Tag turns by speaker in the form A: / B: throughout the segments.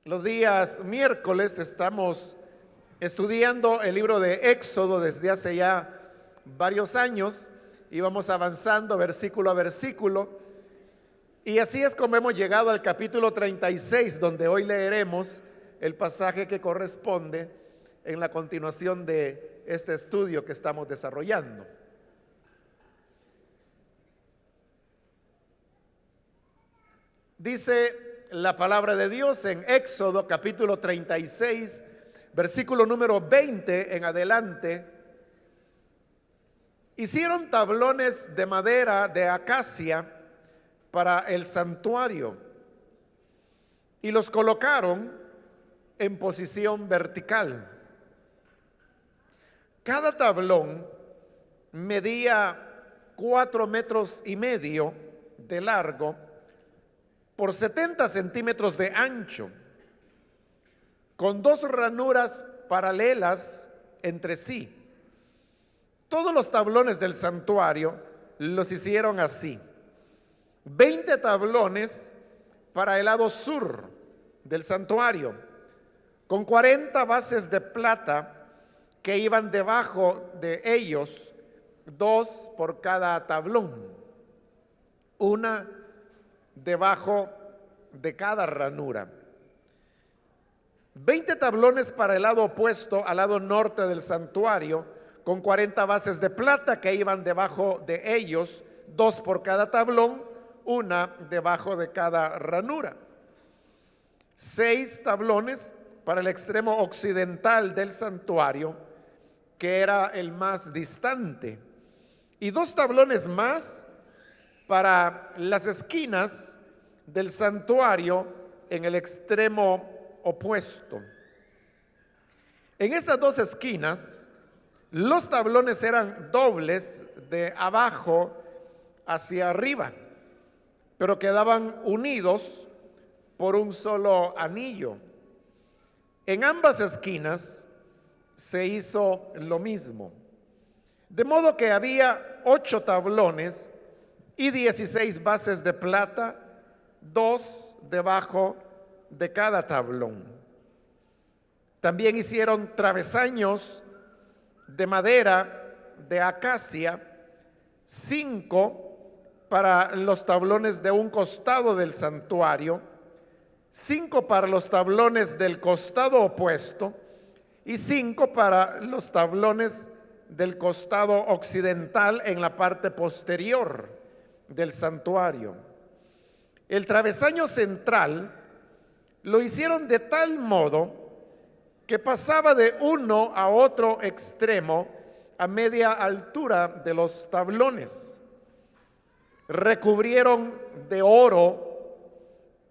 A: Los días miércoles estamos estudiando el libro de Éxodo desde hace ya varios años y vamos avanzando versículo a versículo. Y así es como hemos llegado al capítulo 36, donde hoy leeremos el pasaje que corresponde en la continuación de este estudio que estamos desarrollando. Dice la palabra de Dios en Éxodo capítulo 36, versículo número 20 en adelante. Hicieron tablones de madera de acacia para el santuario y los colocaron en posición vertical. Cada tablón medía 4,5 metros de largo por 70 centímetros de ancho, con 2 ranuras paralelas entre sí. Todos los tablones del santuario los hicieron así: 20 tablones para el lado sur del santuario, con 40 bases de plata que iban debajo de ellos, 2 por cada tablón, una debajo de cada ranura. 20 tablones para el lado opuesto, al lado norte del santuario, con 40 bases de plata que iban debajo de ellos, 2 por cada tablón, una debajo de cada ranura. 6 tablones para el extremo occidental del santuario, que era el más distante, y 2 tablones más para las esquinas del santuario en el extremo opuesto. En estas 2 esquinas, los tablones eran dobles de abajo hacia arriba, pero quedaban unidos por un solo anillo. En ambas esquinas se hizo lo mismo, de modo que había 8 tablones y 16 bases de plata, 2 debajo de cada tablón. También hicieron travesaños de madera de acacia, 5 para los tablones de un costado del santuario, 5 para los tablones del costado opuesto y 5 para los tablones del costado occidental en la parte posterior del santuario. El travesaño central lo hicieron de tal modo que pasaba de uno a otro extremo a media altura de los tablones. Recubrieron de oro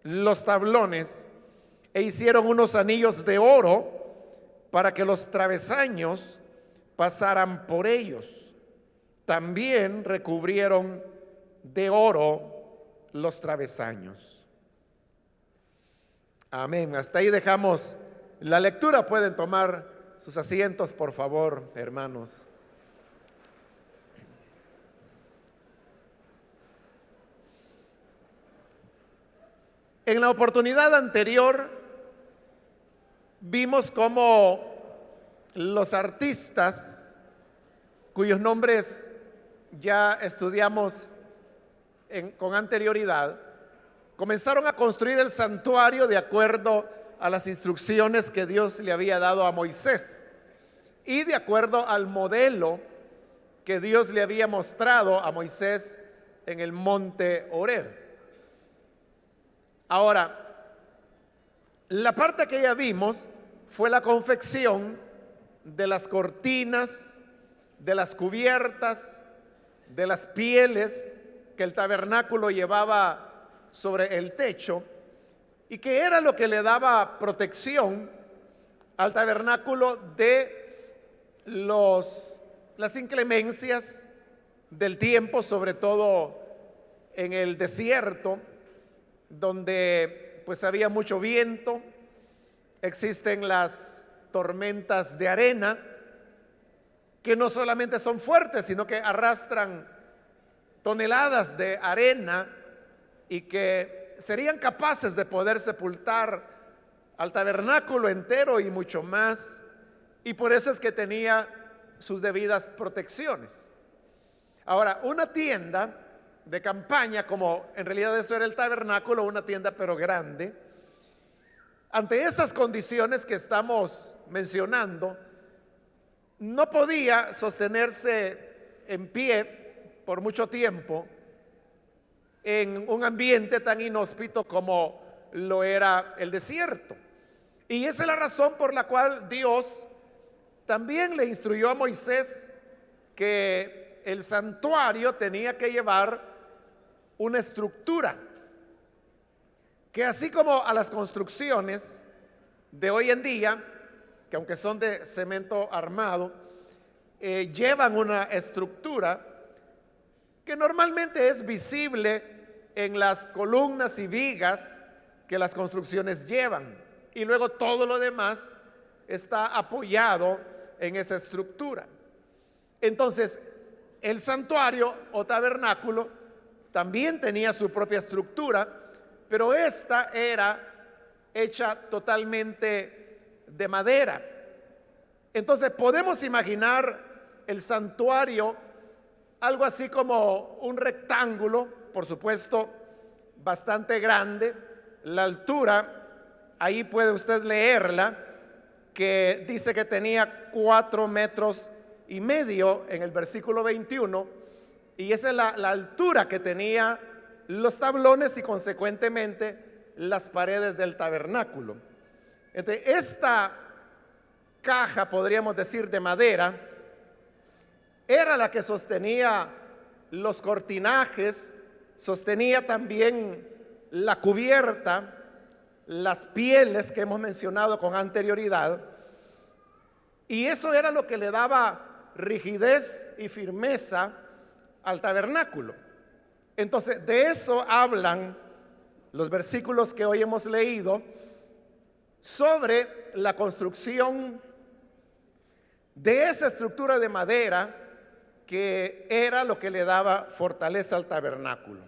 A: los tablones e hicieron unos anillos de oro para que los travesaños pasaran por ellos. También recubrieron de oro los travesaños. Amén. Hasta ahí dejamos la lectura. Pueden tomar sus asientos, por favor, hermanos. En la oportunidad anterior vimos cómo los artistas, cuyos nombres ya estudiamos con anterioridad, comenzaron a construir el santuario de acuerdo a las instrucciones que Dios le había dado a Moisés y de acuerdo al modelo que Dios le había mostrado a Moisés en el monte Horeb. Ahora, la parte que ya vimos fue la confección de las cortinas, de las cubiertas, de las pieles que el tabernáculo llevaba sobre el techo y que era lo que le daba protección al tabernáculo de las inclemencias del tiempo, sobre todo en el desierto, donde pues había mucho viento. Existen las tormentas de arena que no solamente son fuertes, sino que arrastran toneladas de arena y que serían capaces de poder sepultar al tabernáculo entero y mucho más, y por eso es que tenía sus debidas protecciones. Ahora, una tienda de campaña, como en realidad eso era el tabernáculo, una tienda pero grande, ante esas condiciones que estamos mencionando, no podía sostenerse en pie por mucho tiempo en un ambiente tan inhóspito como lo era el desierto. Y esa es la razón por la cual Dios también le instruyó a Moisés que el santuario tenía que llevar una estructura, que así como a las construcciones de hoy en día, que aunque son de cemento armado, llevan una estructura que normalmente es visible en las columnas y vigas que las construcciones llevan, y luego todo lo demás está apoyado en esa estructura. Entonces, el santuario o tabernáculo también tenía su propia estructura, pero esta era hecha totalmente de madera. Entonces podemos imaginar el santuario algo así como un rectángulo, por supuesto bastante grande. La altura, ahí puede usted leerla, que dice que tenía 4,5 metros en el versículo 21, y esa es la altura que tenía los tablones y consecuentemente las paredes del tabernáculo. Entonces, esta caja, podríamos decir, de madera, era la que sostenía los cortinajes, sostenía también la cubierta, las pieles que hemos mencionado con anterioridad, y eso era lo que le daba rigidez y firmeza al tabernáculo. Entonces, de eso hablan los versículos que hoy hemos leído sobre la construcción de esa estructura de madera que era lo que le daba fortaleza al tabernáculo.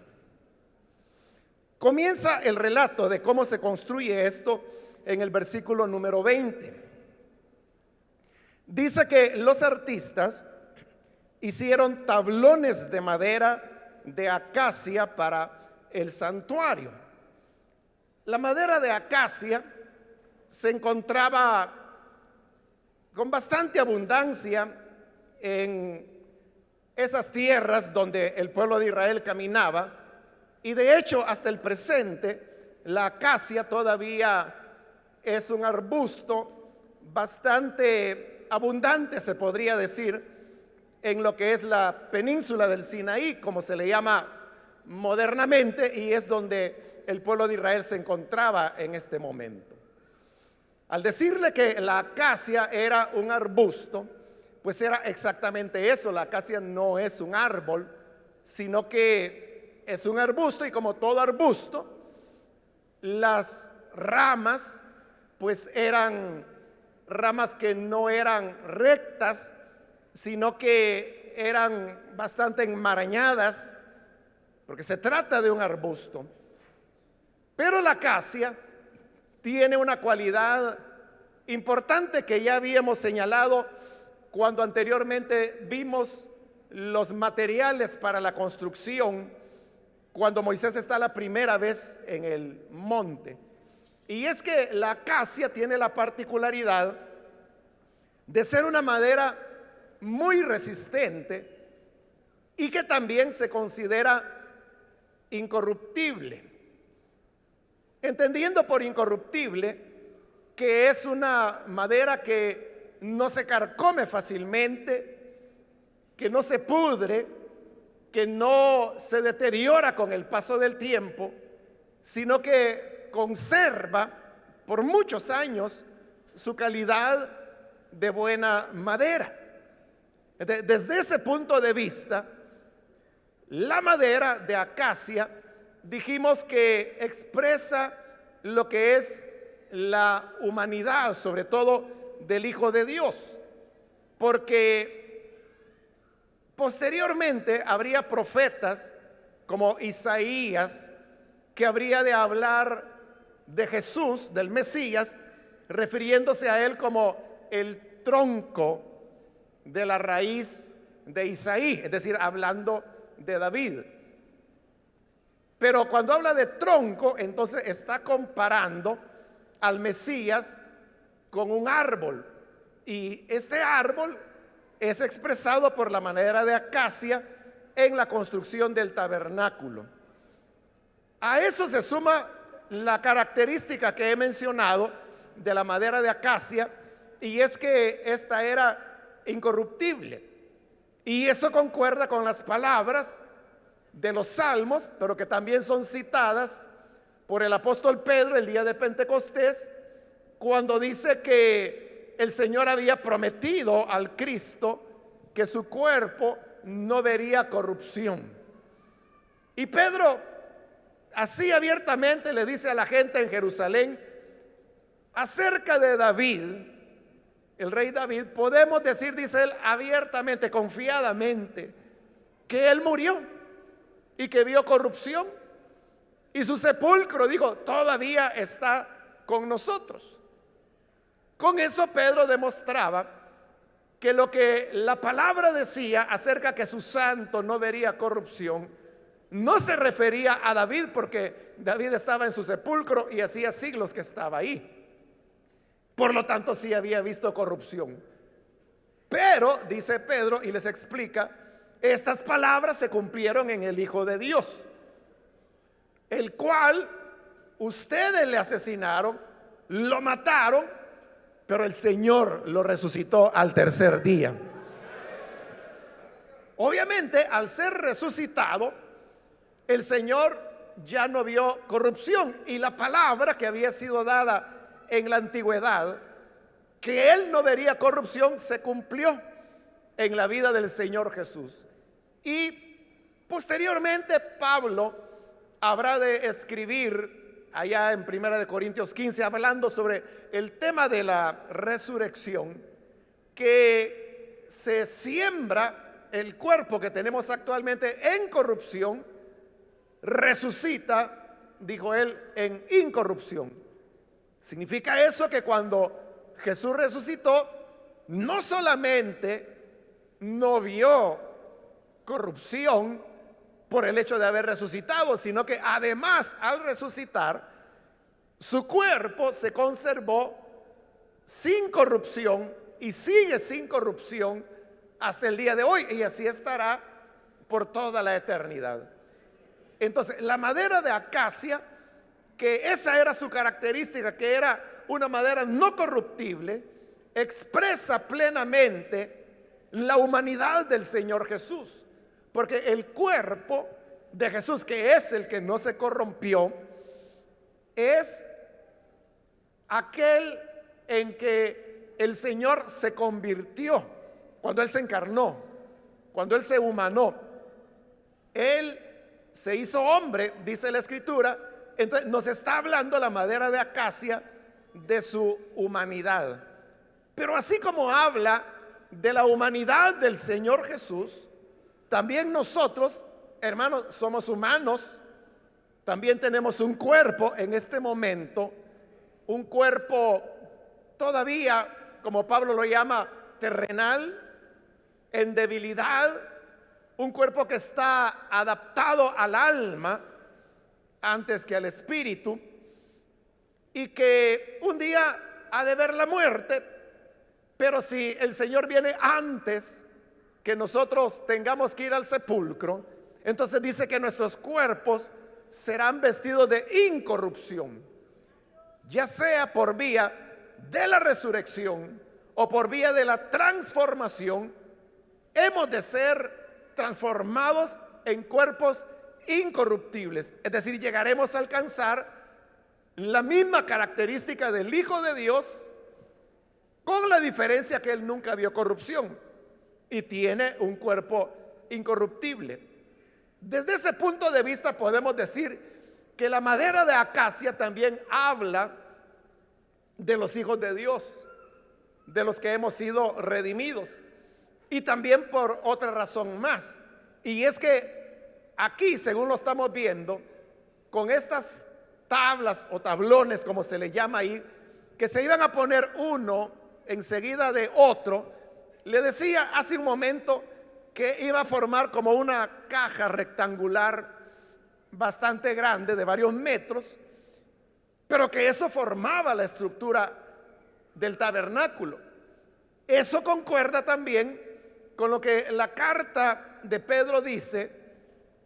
A: Comienza el relato de cómo se construye esto en el versículo número 20. Dice que los artistas hicieron tablones de madera de acacia para el santuario. La madera de acacia se encontraba con bastante abundancia en esas tierras donde el pueblo de Israel caminaba, y de hecho hasta el presente la acacia todavía es un arbusto bastante abundante, se podría decir, en lo que es la península del Sinaí, como se le llama modernamente, y es donde el pueblo de Israel se encontraba en este momento. Al decirle que la acacia era un arbusto, pues era exactamente eso. La acacia no es un árbol, sino que es un arbusto, y como todo arbusto, las ramas pues eran ramas que no eran rectas, sino que eran bastante enmarañadas, porque se trata de un arbusto. Pero la acacia tiene una cualidad importante que ya habíamos señalado cuando anteriormente vimos los materiales para la construcción, cuando Moisés está la primera vez en el monte. Y es que la acacia tiene la particularidad de ser una madera muy resistente y que también se considera incorruptible, entendiendo por incorruptible que es una madera que no se carcome fácilmente, que no se pudre, que no se deteriora con el paso del tiempo, sino que conserva por muchos años su calidad de buena madera. Desde ese punto de vista, la madera de acacia dijimos que expresa lo que es la humanidad, sobre todo del Hijo de Dios, porque posteriormente habría profetas como Isaías que habría de hablar de Jesús, del Mesías, refiriéndose a él como el tronco de la raíz de Isaí, es decir, hablando de David. Pero cuando habla de tronco, entonces está comparando al Mesías con un árbol. Y este árbol es expresado por la madera de acacia en la construcción del tabernáculo. A eso se suma la característica que he mencionado de la madera de acacia, y es que esta era incorruptible. Y eso concuerda con las palabras de los salmos, pero que también son citadas por el apóstol Pedro el día de Pentecostés, cuando dice que el Señor había prometido al Cristo que su cuerpo no vería corrupción. Y Pedro así abiertamente le dice a la gente en Jerusalén acerca de David, el rey David. Podemos decir, dice él, abiertamente, confiadamente, que él murió y que vio corrupción, y su sepulcro, dijo, todavía está con nosotros. Con eso Pedro demostraba que lo que la palabra decía acerca que su santo no vería corrupción no se refería a David, porque David estaba en su sepulcro y hacía siglos que estaba ahí. Por lo tanto, sí había visto corrupción. Pero, dice Pedro, y les explica, estas palabras se cumplieron en el Hijo de Dios, el cual ustedes le asesinaron, lo mataron, pero el Señor lo resucitó al tercer día. Obviamente, al ser resucitado, el Señor ya no vio corrupción, y la palabra que había sido dada en la antigüedad, que él no vería corrupción, se cumplió en la vida del Señor Jesús. Y posteriormente Pablo habrá de escribir allá en 1 Corintios 15, hablando sobre el tema de la resurrección, que se siembra el cuerpo que tenemos actualmente en corrupción, resucita, dijo él, en incorrupción. Significa eso que cuando Jesús resucitó, no solamente no vio corrupción por el hecho de haber resucitado, sino que además al resucitar, su cuerpo se conservó sin corrupción y sigue sin corrupción hasta el día de hoy, y así estará por toda la eternidad. Entonces, la madera de acacia, que esa era su característica, que era una madera no corruptible, expresa plenamente la humanidad del Señor Jesús, porque el cuerpo de Jesús, que es el que no se corrompió, es aquel en que el Señor se convirtió cuando Él se encarnó, cuando Él se humanó. Él se hizo hombre, dice la Escritura. Entonces nos está hablando la madera de acacia de su humanidad. Pero así como habla de la humanidad del Señor Jesús, también nosotros, hermanos, somos humanos. También tenemos un cuerpo en este momento, un cuerpo todavía, como Pablo lo llama, terrenal, en debilidad, un cuerpo que está adaptado al alma antes que al espíritu, y que un día ha de ver la muerte. Pero si el Señor viene antes que nosotros tengamos que ir al sepulcro, entonces dice que nuestros cuerpos serán vestidos de incorrupción, ya sea por vía de la resurrección o por vía de la transformación. Hemos de ser transformados en cuerpos incorruptibles, es decir, llegaremos a alcanzar la misma característica del Hijo de Dios, con la diferencia que Él nunca vio corrupción y tiene un cuerpo incorruptible. Desde ese punto de vista podemos decir que la madera de acacia también habla de los hijos de Dios, de los que hemos sido redimidos. Y también por otra razón más, y es que aquí, según lo estamos viendo, con estas tablas o tablones, como se le llama ahí, que se iban a poner uno enseguida de otro. Le decía hace un momento que iba a formar como una caja rectangular bastante grande, de varios metros, pero que eso formaba la estructura del tabernáculo. Eso concuerda también con lo que la carta de Pedro dice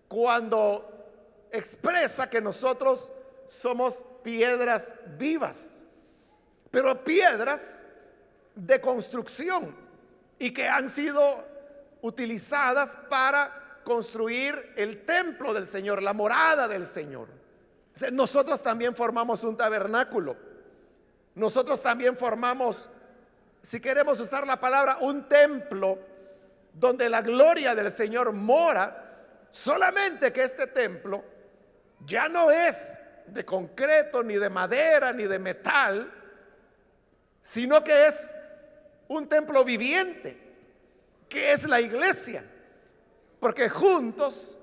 A: cuando expresa que nosotros somos piedras vivas, pero piedras de construcción y que han sido utilizadas para construir el templo del Señor, la morada del Señor. Nosotros también formamos un tabernáculo. Nosotros también formamos, si queremos usar la palabra, un templo donde la gloria del Señor mora. Solamente que este templo ya no es de concreto, ni de madera, ni de metal, sino que es un templo viviente, que es la iglesia. Porque juntos,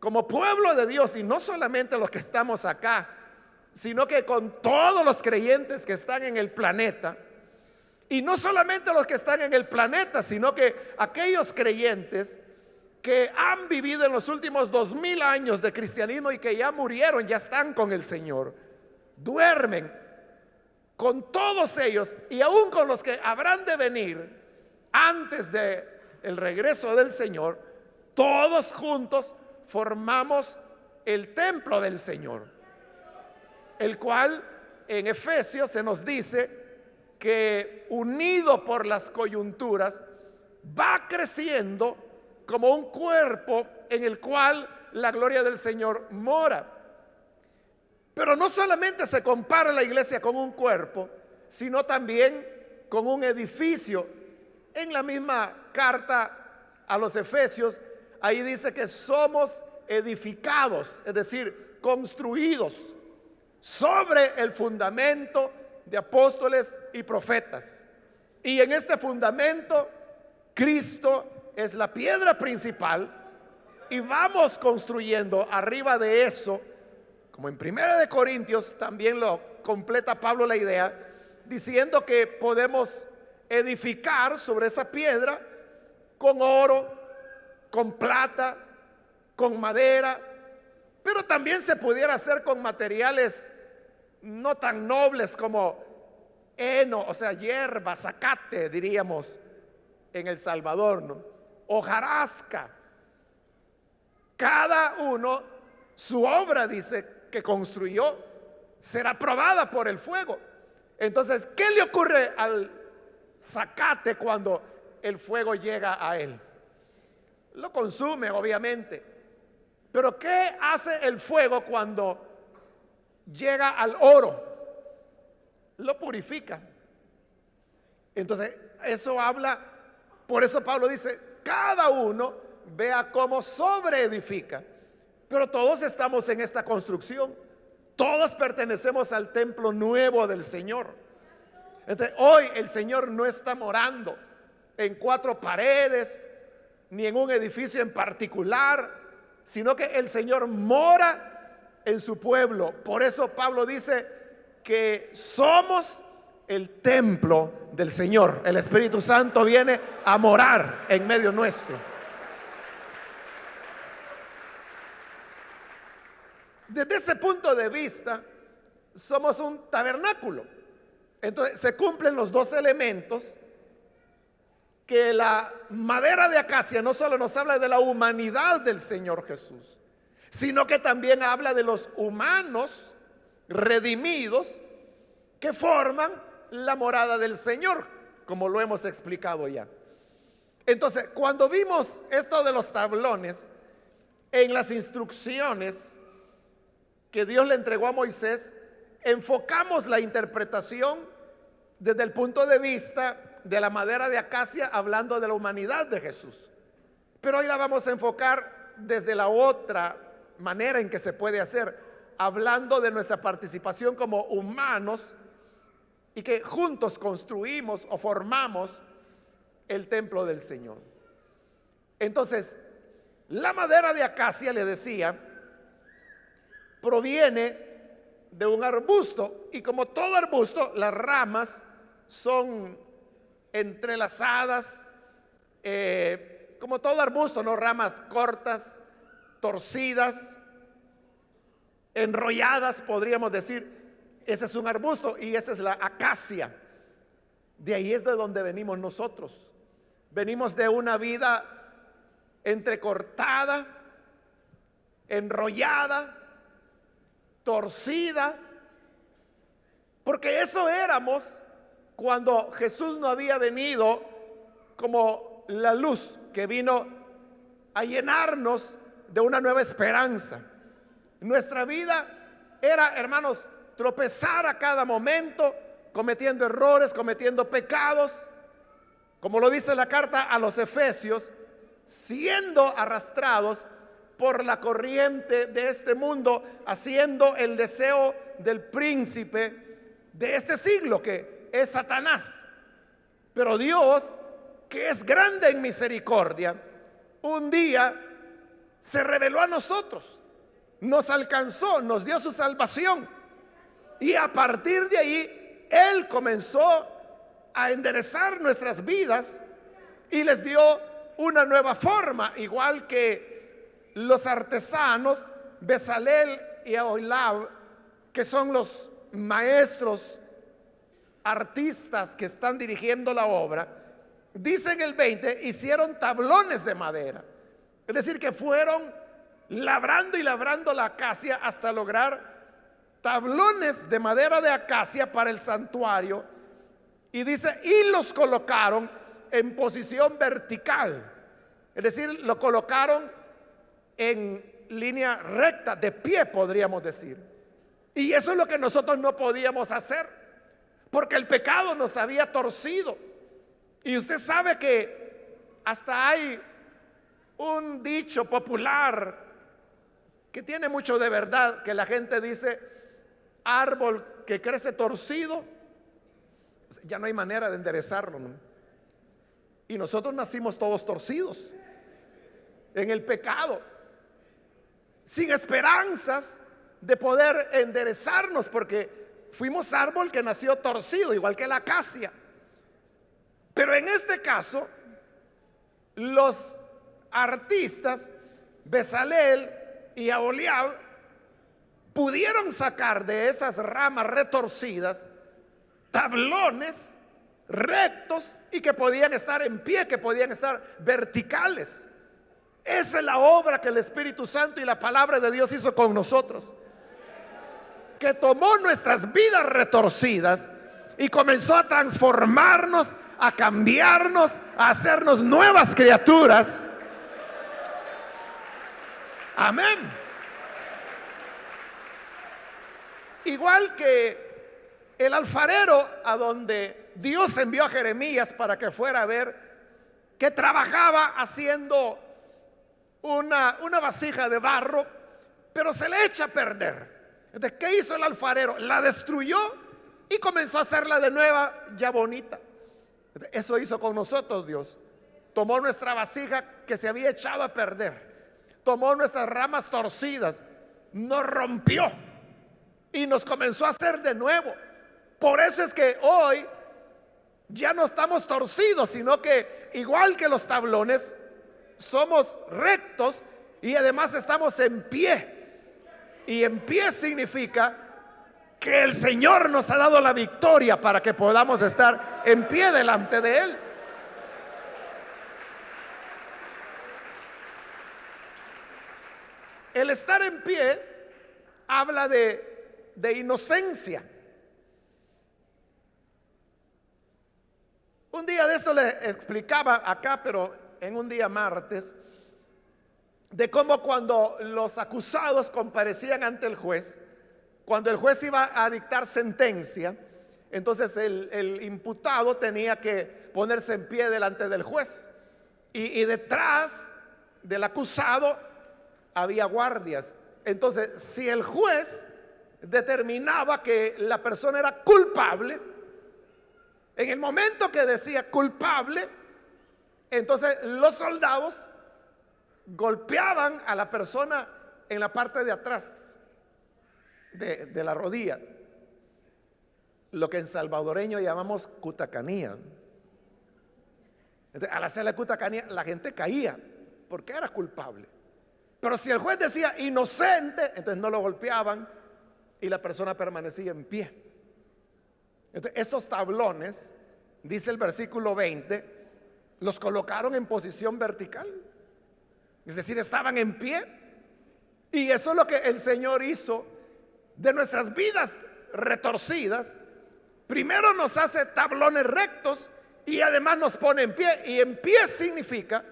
A: como pueblo de Dios, y no solamente los que estamos acá, sino que con todos los creyentes que están en el planeta, y no solamente los que están en el planeta, sino que aquellos creyentes que han vivido en los últimos 2000 años de cristianismo y que ya murieron, ya están con el Señor, duermen con todos ellos y aún con los que habrán de venir antes de el regreso del Señor. Todos juntos formamos el templo del Señor, el cual en Efesios se nos dice que unido por las coyunturas va creciendo como un cuerpo en el cual la gloria del Señor mora. Pero no solamente se compara la iglesia con un cuerpo, sino también con un edificio. En la misma carta a los Efesios, ahí dice que somos edificados, es decir, construidos sobre el fundamento de apóstoles y profetas. Y en este fundamento, Cristo es la piedra principal, y vamos construyendo arriba de eso, como en 1 Corintios también lo completa Pablo la idea, diciendo que podemos edificar sobre esa piedra con oro, con plata, con madera, pero también se pudiera hacer con materiales no tan nobles como heno, o sea, hierba, zacate, diríamos en El Salvador, ¿no? Hojarasca. Cada uno, su obra, dice, que construyó, será probada por el fuego. Entonces, ¿qué le ocurre al zacate cuando el fuego llega a él? Lo consume, obviamente. Pero ¿qué hace el fuego cuando llega al oro? Lo purifica. Entonces, eso habla, por eso Pablo dice, cada uno vea cómo sobreedifica. Pero todos estamos en esta construcción. Todos pertenecemos al templo nuevo del Señor. Entonces, hoy el Señor no está morando en 4 paredes, ni en un edificio en particular, sino que el Señor mora en su pueblo. Por eso Pablo dice que somos el templo del Señor. El Espíritu Santo viene a morar en medio nuestro. Desde ese punto de vista, somos un tabernáculo. Entonces se cumplen los 2 elementos que la madera de acacia no solo nos habla de la humanidad del Señor Jesús, sino que también habla de los humanos redimidos que forman la morada del Señor, como lo hemos explicado ya. Entonces, cuando vimos esto de los tablones en las instrucciones que Dios le entregó a Moisés, enfocamos la interpretación desde el punto de vista de la madera de acacia, hablando de la humanidad de Jesús. Pero hoy la vamos a enfocar desde la otra manera en que se puede hacer, hablando de nuestra participación como humanos y que juntos construimos o formamos el templo del Señor. Entonces, la madera de acacia, le decía, proviene de un arbusto. Y como todo arbusto, las ramas son entrelazadas, como todo arbusto, ¿no? Ramas cortas, torcidas, enrolladas, podríamos decir. Ese es un arbusto y esa es la acacia. De ahí es de donde venimos nosotros. Venimos de una vida entrecortada, enrollada, torcida, porque eso éramos cuando Jesús no había venido como la luz que vino a llenarnos de una nueva esperanza. Nuestra vida era, hermanos, tropezar a cada momento, cometiendo errores, cometiendo pecados, como lo dice la carta a los Efesios, siendo arrastrados por la corriente de este mundo, haciendo el deseo del príncipe de este siglo, que es Satanás. Pero Dios, que es grande en misericordia, un día se reveló a nosotros, nos alcanzó, nos dio su salvación, y a partir de ahí Él comenzó a enderezar nuestras vidas y les dio una nueva forma, igual que los artesanos Bezalel y Aholiab, que son los maestros artistas que están dirigiendo la obra. Dice en el 20, hicieron tablones de madera, es decir, que fueron labrando y labrando la acacia hasta lograr tablones de madera de acacia para el santuario. Y dice, y los colocaron en posición vertical, es decir, lo colocaron en línea recta, de pie, podríamos decir. Y eso es lo que nosotros no podíamos hacer, porque el pecado nos había torcido. Y usted sabe que hasta hay un dicho popular que tiene mucho de verdad, que la gente dice: árbol que crece torcido, ya no hay manera de enderezarlo, ¿no? Y nosotros nacimos todos torcidos en el pecado, sin esperanzas de poder enderezarnos, porque fuimos árbol que nació torcido, igual que la acacia. Pero en este caso, los artistas Bezalel y Aholiab pudieron sacar de esas ramas retorcidas tablones rectos y que podían estar en pie, que podían estar verticales. Esa es la obra que el Espíritu Santo y la palabra de Dios hizo con nosotros, que tomó nuestras vidas retorcidas y comenzó a transformarnos, a cambiarnos, a hacernos nuevas criaturas. Amén. Igual que el alfarero, a donde Dios envió a Jeremías para que fuera a ver, que trabajaba haciendo una vasija de barro, pero se le echa a perder. Entonces, ¿qué hizo el alfarero? La destruyó y comenzó a hacerla de nueva, ya bonita. Eso hizo con nosotros Dios. Tomó nuestra vasija que se había echado a perder, tomó nuestras ramas torcidas, nos rompió y nos comenzó a hacer de nuevo. Por eso es que hoy ya no estamos torcidos, sino que igual que los tablones, somos rectos y además estamos en pie. Y en pie significa que el Señor nos ha dado la victoria para que podamos estar en pie delante de Él. El estar en pie habla de inocencia. Un día de esto le explicaba acá, pero en un día martes, de cómo cuando los acusados comparecían ante el juez, cuando el juez iba a dictar sentencia, entonces el imputado tenía que ponerse en pie delante del juez, y detrás del acusado había guardias. Entonces, si el juez determinaba que la persona era culpable, en el momento que decía culpable, entonces los soldados golpeaban a la persona en la parte de atrás de la rodilla, lo que en salvadoreño llamamos cutacanía. Entonces, al hacer la cutacanía, la gente caía porque era culpable. Pero si el juez decía inocente, entonces no lo golpeaban y la persona permanecía en pie. Entonces, estos tablones, dice el versículo 20, los colocaron en posición vertical, es decir, estaban en pie. Y eso es lo que el Señor hizo de nuestras vidas retorcidas. Primero nos hace tablones rectos y además nos pone en pie. Y en pie significa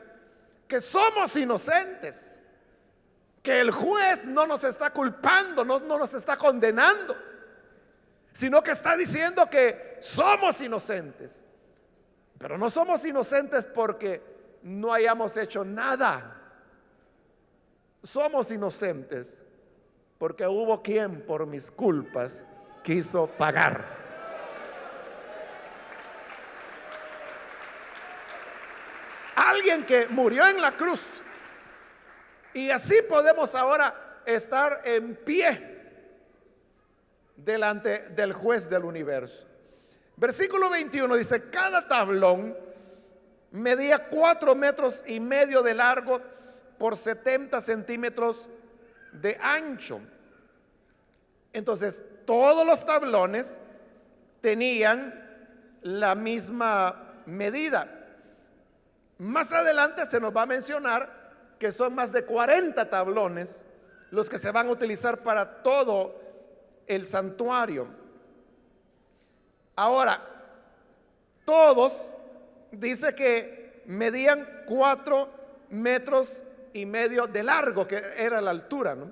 A: que somos inocentes, que el juez no nos está culpando, no nos está condenando, sino que está diciendo que somos inocentes. Pero no somos inocentes porque no hayamos hecho nada. Somos inocentes porque hubo quien por mis culpas quiso pagar. Alguien que murió en la cruz. Y así podemos ahora estar en pie delante del juez del universo. Versículo 21 dice: cada tablón medía 4 metros y medio de largo por 70 centímetros de ancho. Entonces, todos los tablones tenían la misma medida. Más adelante se nos va a mencionar que son más de 40 tablones los que se van a utilizar para todo el santuario. Ahora, todos dice que medían 4 metros y medio de largo, que era la altura, ¿no?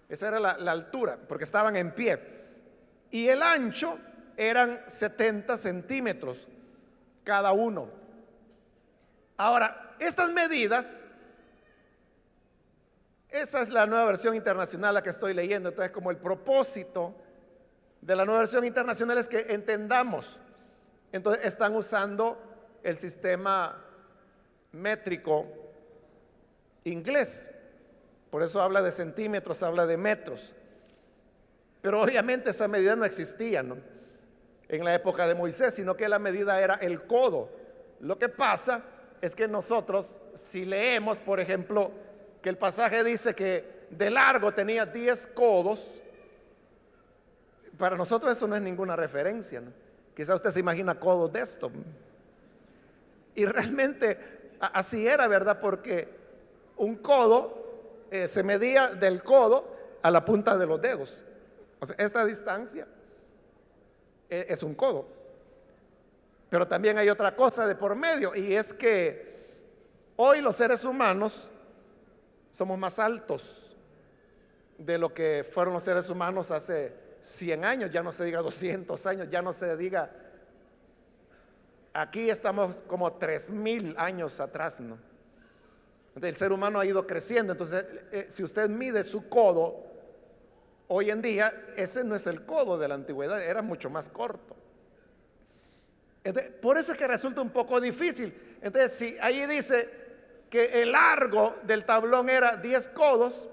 A: Esa era la altura, porque estaban en pie. Y el ancho eran 70 centímetros cada uno. Ahora, estas medidas, esa es la nueva versión internacional la que estoy leyendo. Entonces, como el propósito de la nueva versión internacional es que entendamos, entonces están usando el sistema métrico inglés. Por eso habla de centímetros, habla de metros. Pero obviamente esa medida no existía, ¿no?, en la época de Moisés, sino que la medida era el codo. Lo que pasa es que nosotros, si leemos, por ejemplo, que el pasaje dice que de largo tenía 10 codos, para nosotros eso no es ninguna referencia, ¿no? Quizá usted se imagina codos de esto. Y realmente así era, ¿verdad? Porque un codo se medía del codo a la punta de los dedos. O sea, esta distancia es un codo. Pero también hay otra cosa de por medio, y es que hoy los seres humanos somos más altos de lo que fueron los seres humanos hace 100 años, ya no se diga 200 años, ya no se diga, aquí estamos como 3000 años atrás, ¿no? Entonces, el ser humano ha ido creciendo. Entonces, si usted mide su codo hoy en día, ese no es el codo de la antigüedad, era mucho más corto. Entonces, por eso es que resulta un poco difícil. Entonces, si ahí dice que el largo del tablón era 10 codos,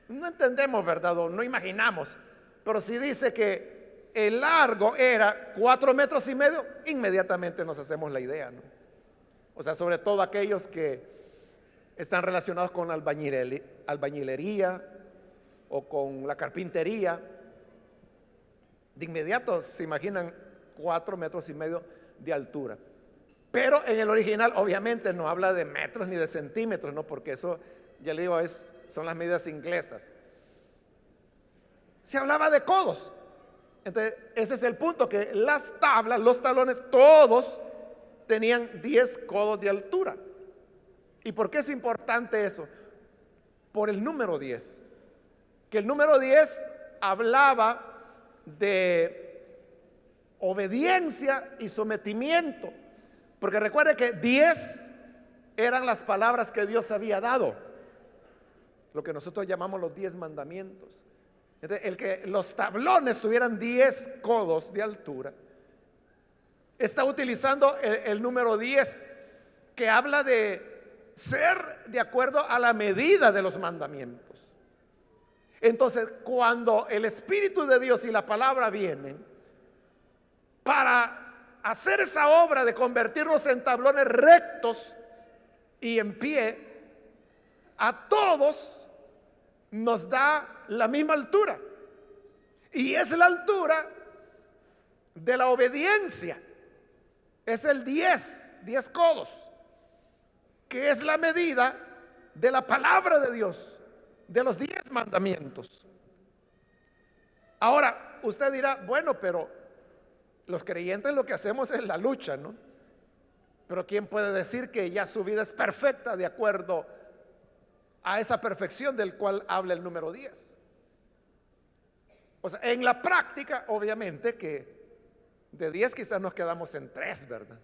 A: no entendemos, ¿verdad? O no imaginamos. Pero si dice que el largo era 4 metros y medio, inmediatamente nos hacemos la idea, ¿no? O sea, sobre todo aquellos que están relacionados con la albañilería o con la carpintería, de inmediato se imaginan 4 metros y medio de altura. Pero en el original obviamente no habla de metros ni de centímetros, ¿no? Porque eso, ya le digo, son las medidas inglesas. Se hablaba de codos. Entonces, ese es el punto, que las tablas, los talones, todos tenían 10 codos de altura. ¿Y por qué es importante eso? Por el número 10. Que el número 10 hablaba de obediencia y sometimiento. Porque recuerde que 10 eran las palabras que Dios había dado, lo que nosotros llamamos los 10 mandamientos. Entonces, el que los tablones tuvieran 10 codos de altura, está utilizando el número 10, que habla de ser de acuerdo a la medida de los mandamientos. Entonces, cuando el Espíritu de Dios y la palabra vienen para hacer esa obra de convertirnos en tablones rectos y en pie, a todos nos da la misma altura. Y es la altura de la obediencia. Es el 10 codos, que es la medida de la palabra de Dios, de los 10 mandamientos. Ahora, usted dirá, bueno, pero los creyentes lo que hacemos es la lucha, ¿no? Pero ¿quién puede decir que ya su vida es perfecta de acuerdo a esa perfección del cual habla el número 10? O sea, en la práctica, obviamente que de 10 quizás nos quedamos en 3, ¿verdad?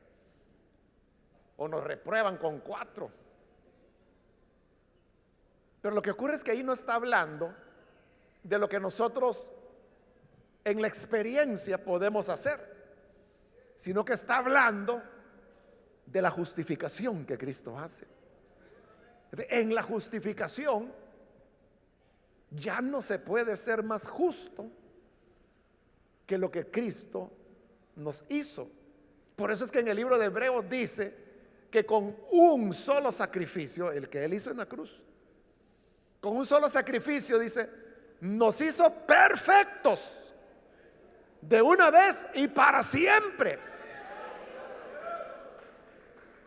A: O nos reprueban con 4. Pero lo que ocurre es que ahí no está hablando de lo que nosotros en la experiencia podemos hacer, sino que está hablando de la justificación que Cristo hace. En la justificación ya no se puede ser más justo que lo que Cristo nos hizo. Por eso es que en el libro de Hebreos dice que con un solo sacrificio, el que Él hizo en la cruz, con un solo sacrificio, dice, nos hizo perfectos de una vez y para siempre.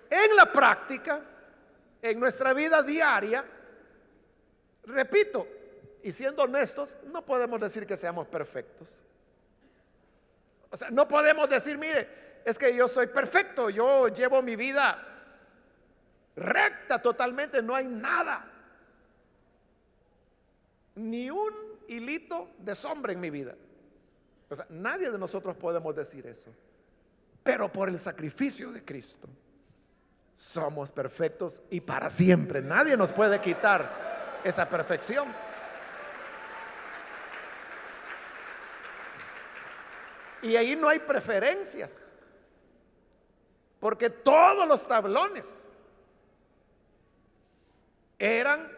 A: En la práctica, en nuestra vida diaria, repito, y siendo honestos, no podemos decir que seamos perfectos. O sea, no podemos decir, mire, es que yo soy perfecto, yo llevo mi vida recta totalmente, no hay nada, ni un hilito de sombra en mi vida. O sea, nadie de nosotros podemos decir eso. Pero por el sacrificio de Cristo somos perfectos y para siempre. Nadie nos puede quitar esa perfección. Y ahí no hay preferencias, porque todos los tablones eran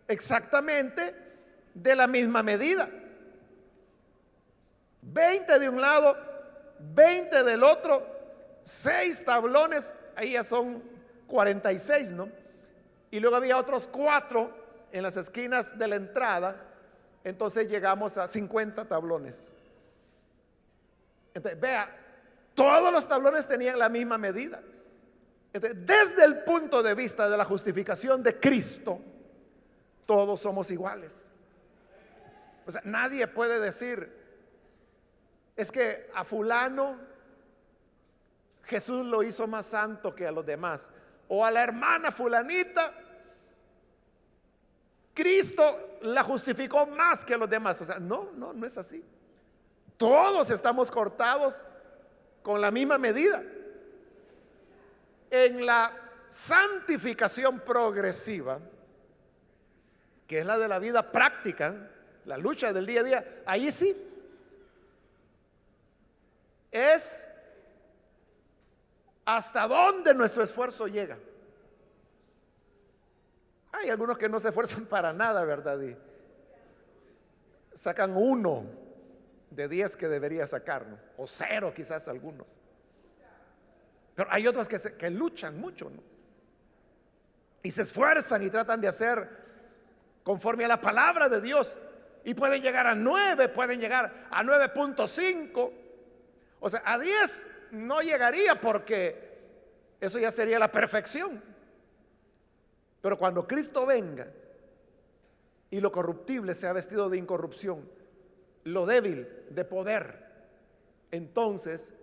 A: exactamente de la misma medida. 20 de un lado, 20 del otro, 6 tablones, ahí ya son 46, ¿no? Y luego había otros 4 en las esquinas de la entrada, entonces llegamos a 50 tablones. Entonces, vea, todos los tablones tenían la misma medida. Entonces, desde el punto de vista de la justificación de Cristo, todos somos iguales. O sea, nadie puede decir, es que a fulano Jesús lo hizo más santo que a los demás, o a la hermana fulanita Cristo la justificó más que a los demás. O sea, no es así. Todos estamos cortados con la misma medida. En la santificación progresiva, que es la de la vida práctica, la lucha del día a día, ahí sí es hasta dónde nuestro esfuerzo llega. Hay algunos que no se esfuerzan para nada, ¿verdad? Y sacan 1 de 10 que debería sacar, ¿no? O 0 quizás algunos. Pero hay otros que luchan mucho, ¿no? Y se esfuerzan y tratan de hacer conforme a la palabra de Dios. Y pueden llegar a 9, pueden llegar a 9.5. O sea, a 10 no llegaría porque eso ya sería la perfección. Pero cuando Cristo venga y lo corruptible sea vestido de incorrupción, lo débil de poder, entonces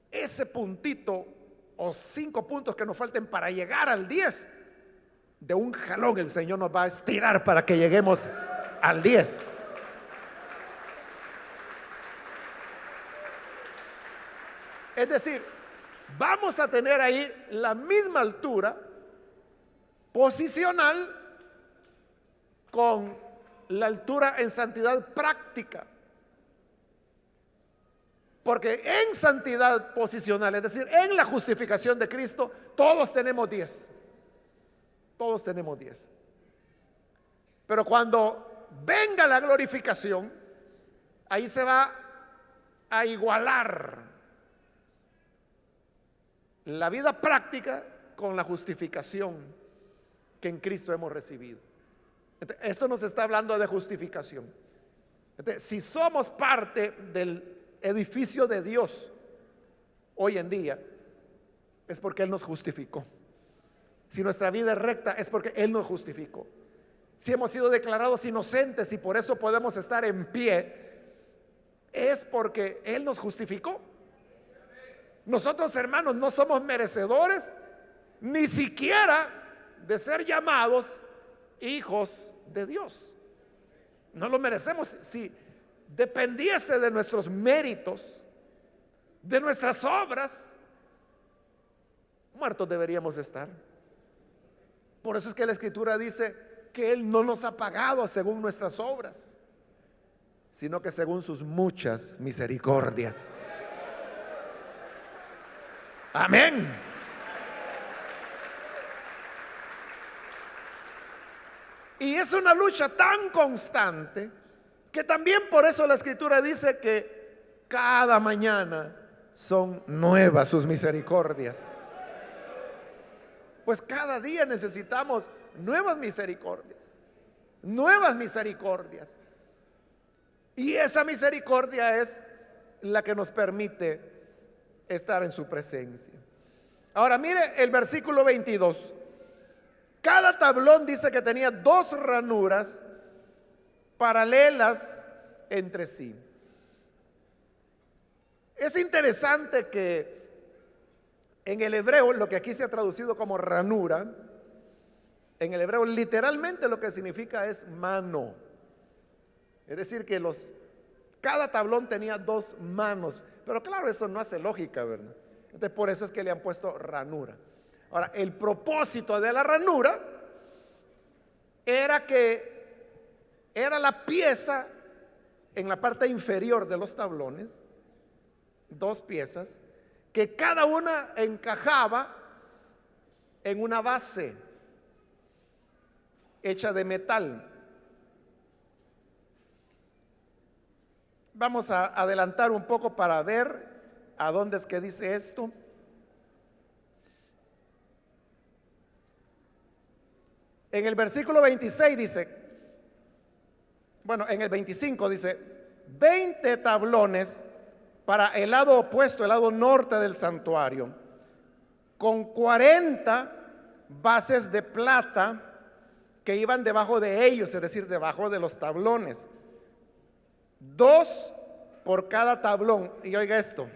A: ese puntito o 5 puntos que nos falten para llegar al 10, de un jalón el Señor nos va a estirar para que lleguemos al 10. Es decir, vamos a tener ahí la misma altura posicional con la altura en santidad práctica. Porque en santidad posicional, es decir, en la justificación de Cristo, todos tenemos 10. Todos tenemos 10. Pero cuando venga la glorificación, ahí se va a igualar la vida práctica con la justificación que en Cristo hemos recibido. Esto nos está hablando de justificación. Si somos parte del edificio de Dios hoy en día, es porque Él nos justificó. Si nuestra vida es recta, es porque Él nos justificó. Si hemos sido declarados inocentes y por eso podemos estar en pie, es porque Él nos justificó. Nosotros, hermanos, no somos merecedores ni siquiera de ser llamados hijos de Dios. No lo merecemos. Si dependiese de nuestros méritos, de nuestras obras, muertos deberíamos estar. Por eso es que la Escritura dice que Él no nos ha pagado según nuestras obras, sino que según sus muchas misericordias. Amén. Y es una lucha tan constante que también por eso la Escritura dice que cada mañana son nuevas sus misericordias. Pues cada día necesitamos nuevas misericordias, nuevas misericordias. Y esa misericordia es la que nos permite estar en su presencia. Ahora mire el versículo 22. Cada tablón dice que tenía 2 ranuras paralelas entre sí. Es interesante que en el hebreo, lo que aquí se ha traducido como ranura, en el hebreo literalmente lo que significa es mano. Es decir, que cada tablón tenía 2 manos. Pero claro, eso no hace lógica, ¿verdad? Entonces por eso es que le han puesto ranura. Ahora, el propósito de la ranura era que era la pieza en la parte inferior de los tablones, 2 piezas, que cada una encajaba en una base hecha de metal. Vamos a adelantar un poco para ver a dónde es que dice esto. En el versículo 26 dice, bueno, en el 25 dice, 20 tablones para el lado opuesto, el lado norte del santuario, con 40 bases de plata que iban debajo de ellos, es decir, debajo de los tablones. 2 por cada tablón. Y oiga esto,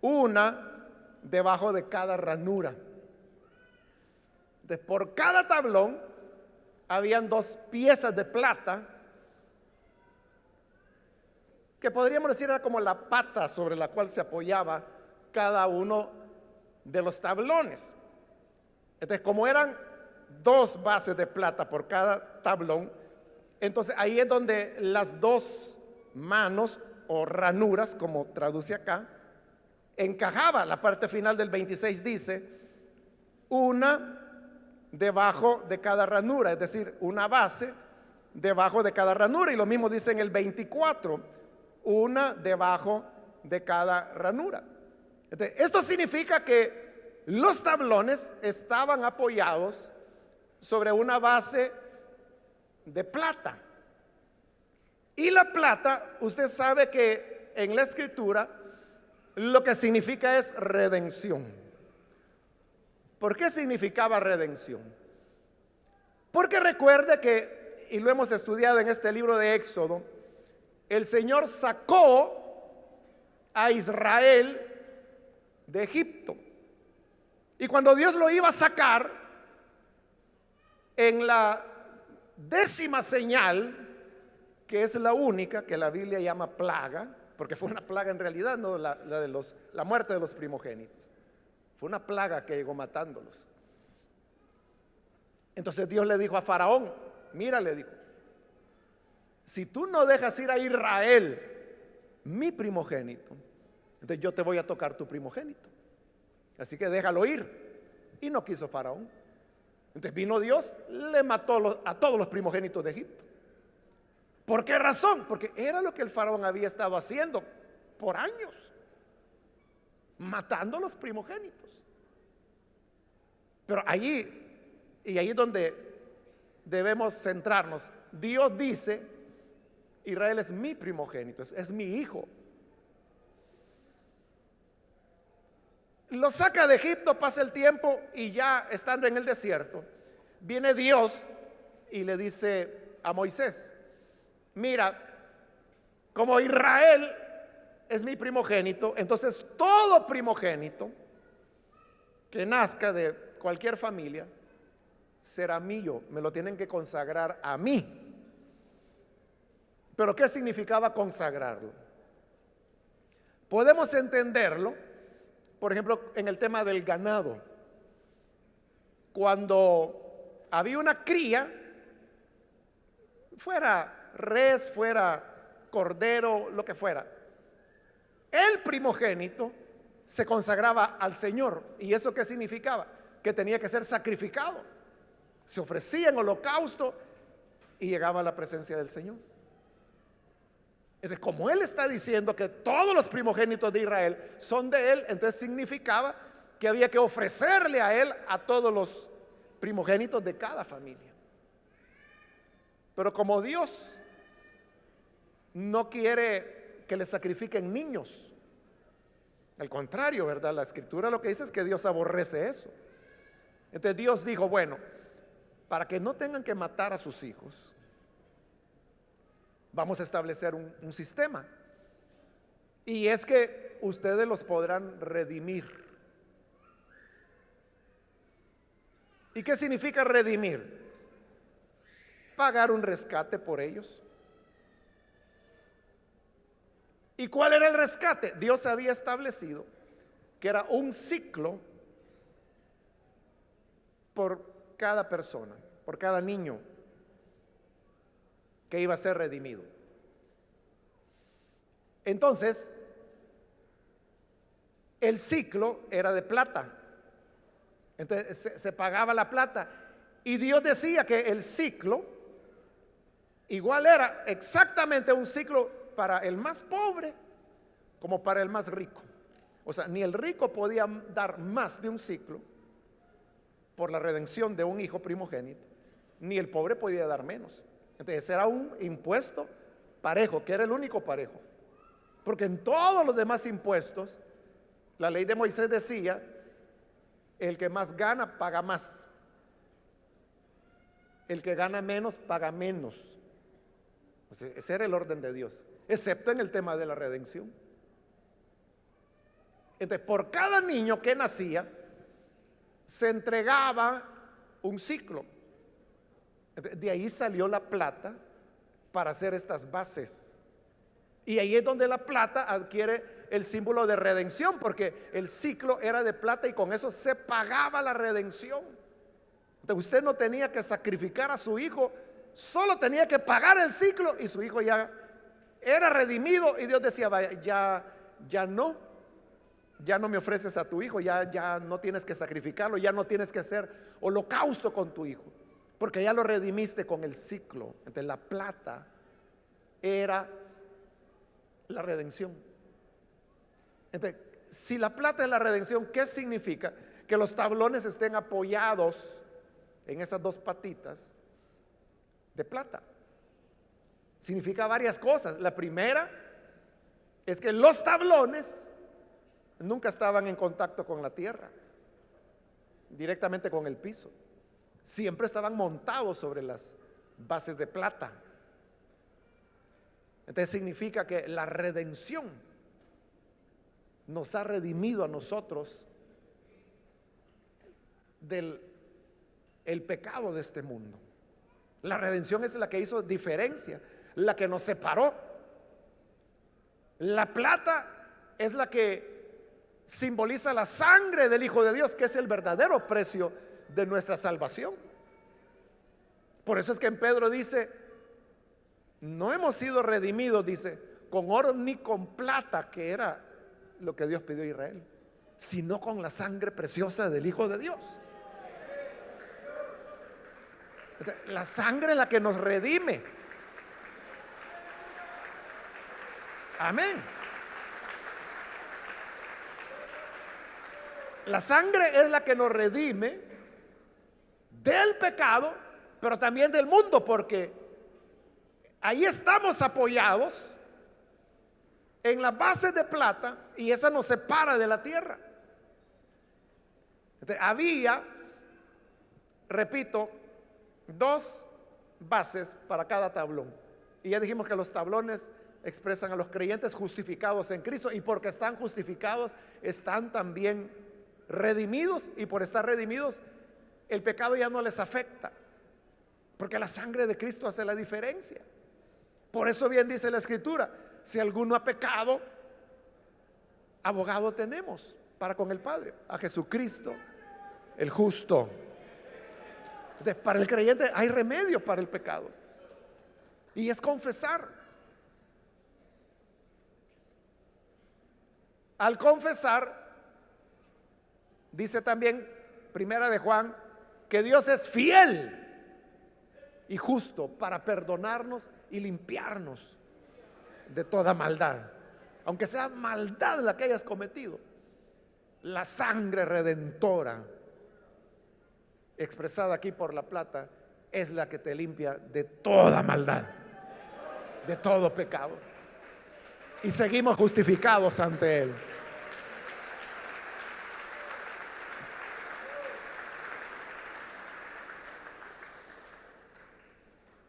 A: una debajo de cada ranura. Por cada tablón habían 2 piezas de plata que podríamos decir era como la pata sobre la cual se apoyaba cada uno de los tablones. Entonces, como eran 2 bases de plata por cada tablón, entonces ahí es donde las 2 manos o ranuras, como traduce acá, encajaba. La parte final del 26 dice, una debajo de cada ranura, es decir, una base debajo de cada ranura. Y lo mismo dice en el 24, una debajo de cada ranura. Entonces, esto significa que los tablones estaban apoyados sobre una base de plata. Y la plata, usted sabe que en la Escritura lo que significa es redención. ¿Por qué significaba redención? Porque recuerde que, y lo hemos estudiado en este libro de Éxodo, el Señor sacó a Israel de Egipto. Y cuando Dios lo iba a sacar, en la 10ª señal, que es la única que la Biblia llama plaga, porque fue una plaga en realidad, no la muerte de los primogénitos. Fue una plaga que llegó matándolos. Entonces Dios le dijo a Faraón, mira, le dijo, si tú no dejas ir a Israel, mi primogénito, entonces yo te voy a tocar tu primogénito. Así que déjalo ir. Y no quiso Faraón. Entonces vino Dios, le mató a todos los primogénitos de Egipto. ¿Por qué razón? Porque era lo que el faraón había estado haciendo por años, matando a los primogénitos. Pero allí, y ahí es donde debemos centrarnos, Dios dice: Israel es mi primogénito, es mi hijo. Lo saca de Egipto, pasa el tiempo y ya estando en el desierto, viene Dios y le dice a Moisés: mira, como Israel es mi primogénito, entonces todo primogénito que nazca de cualquier familia será mío, me lo tienen que consagrar a mí. Pero ¿qué significaba consagrarlo? Podemos entenderlo, por ejemplo, en el tema del ganado. Cuando había una cría, fuera res, fuera cordero, lo que fuera, el primogénito se consagraba al Señor. ¿Y eso qué significaba? Que tenía que ser sacrificado. Se ofrecía en holocausto y llegaba a la presencia del Señor. Entonces, como él está diciendo que todos los primogénitos de Israel son de él, entonces significaba que había que ofrecerle a él a todos los primogénitos de cada familia. Pero como Dios no quiere que le sacrifiquen niños, al contrario, ¿verdad? La escritura lo que dice es que Dios aborrece eso. Entonces Dios dijo: bueno, para que no tengan que matar a sus hijos, vamos a establecer un sistema. Y es que ustedes los podrán redimir. ¿Y qué significa redimir? Pagar un rescate por ellos. ¿Y cuál era el rescate? Dios había establecido que era un ciclo por cada persona, por cada niño que iba a ser redimido. Entonces, el ciclo era de plata. Entonces se pagaba la plata. Y Dios decía que el ciclo igual era exactamente un ciclo para el más pobre como para el más rico. O sea, ni el rico podía dar más de un ciclo por la redención de un hijo primogénito, ni el pobre podía dar menos. Entonces era un impuesto parejo, que era el único parejo. Porque en todos los demás impuestos, la ley de Moisés decía: el que más gana paga más, el que gana menos paga menos. O sea, ese era el orden de Dios, excepto en el tema de la redención. Entonces, por cada niño que nacía, se entregaba un ciclo. De ahí salió la plata para hacer estas bases. Y ahí es donde la plata adquiere el símbolo de redención, porque el ciclo era de plata y con eso se pagaba la redención. Entonces usted no tenía que sacrificar a su hijo, solo tenía que pagar el ciclo y su hijo ya era redimido. Y Dios decía: vaya, ya no me ofreces a tu hijo, ya no tienes que sacrificarlo, ya no tienes que hacer holocausto con tu hijo, porque ya lo redimiste con el ciclo. Entonces la plata era la redención. Entonces, si la plata es la redención, ¿qué significa? Que los tablones estén apoyados en esas dos patitas de plata. Significa varias cosas. La primera es que los tablones nunca estaban en contacto con la tierra, directamente con el piso. Siempre estaban montados sobre las bases de plata. Entonces significa que la redención nos ha redimido a nosotros del el pecado de este mundo. La redención es la que hizo diferencia, la que nos separó. La plata es la que simboliza la sangre del Hijo de Dios, que es el verdadero precio de nuestra salvación. Por eso es que en Pedro dice: no hemos sido redimidos, dice, con oro ni con plata, que era lo que Dios pidió a Israel, sino con la sangre preciosa del Hijo de Dios. La sangre es la que nos redime. Amén. La sangre es la que nos redime del pecado, pero también del mundo, porque ahí estamos apoyados en la base de plata y esa nos separa de la tierra. Había, repito, dos bases para cada tablón. Y ya dijimos que los tablones expresan a los creyentes justificados en Cristo, y porque están justificados, están también redimidos, y por estar redimidos, el pecado ya no les afecta, porque la sangre de Cristo hace la diferencia. Por eso bien dice la Escritura: si alguno ha pecado, abogado tenemos para con el Padre, a Jesucristo el justo. Para el creyente hay remedio para el pecado, y es confesar. Al confesar, dice también Primera de Juan, que Dios es fiel y justo para perdonarnos y limpiarnos de toda maldad, aunque sea maldad la que hayas cometido. La sangre redentora expresada aquí por la plata es la que te limpia de toda maldad, de todo pecado, y seguimos justificados ante Él.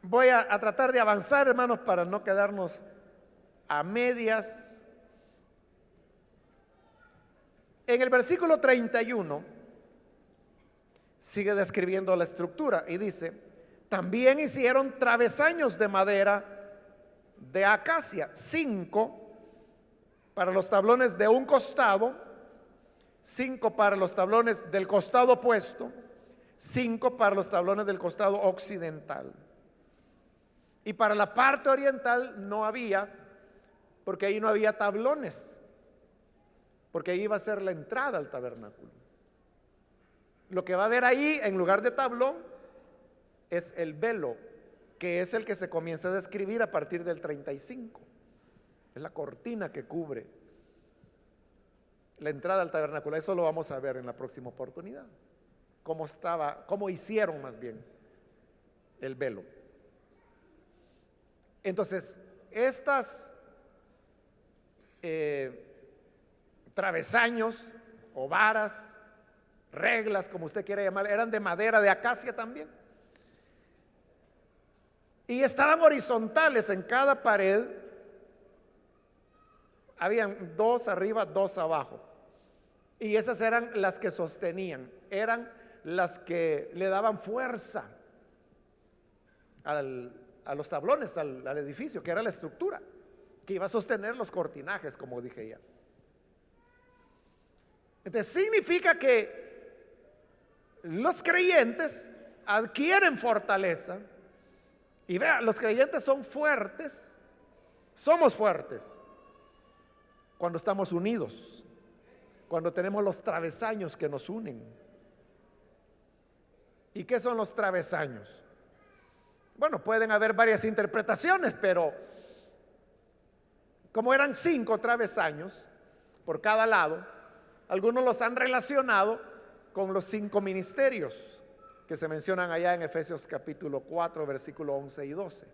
A: Voy a tratar de avanzar, hermanos, para no quedarnos a medias. En el versículo 31 sigue describiendo la estructura y dice: también hicieron travesaños de madera de acacia, 5 para los tablones de un costado, 5 para los tablones del costado opuesto, 5 para los tablones del costado occidental. Y para la parte oriental no había, porque ahí no había tablones, porque ahí iba a ser la entrada al tabernáculo. Lo que va a haber ahí en lugar de tablón es el velo, que es el que se comienza a describir a partir del 35. Es la cortina que cubre la entrada al tabernáculo. Eso lo vamos a ver en la próxima oportunidad. Cómo hicieron más bien el velo. Entonces, estas travesaños o varas, reglas, como usted quiera llamar, eran de madera de acacia también. Y estaban horizontales en cada pared. Habían 2 arriba, 2 abajo. Y esas eran las que sostenían, eran las que le daban fuerza a los tablones, al edificio, que era la estructura que iba a sostener los cortinajes, como dije ya. Entonces significa que los creyentes adquieren fortaleza. Y vea, los creyentes son fuertes, somos fuertes cuando estamos unidos, cuando tenemos los travesaños que nos unen. ¿Y qué son los travesaños? Bueno, pueden haber varias interpretaciones, pero como eran 5 travesaños por cada lado, algunos los han relacionado con los 5 ministerios que se mencionan allá en Efesios capítulo 4, versículo 11 y 12.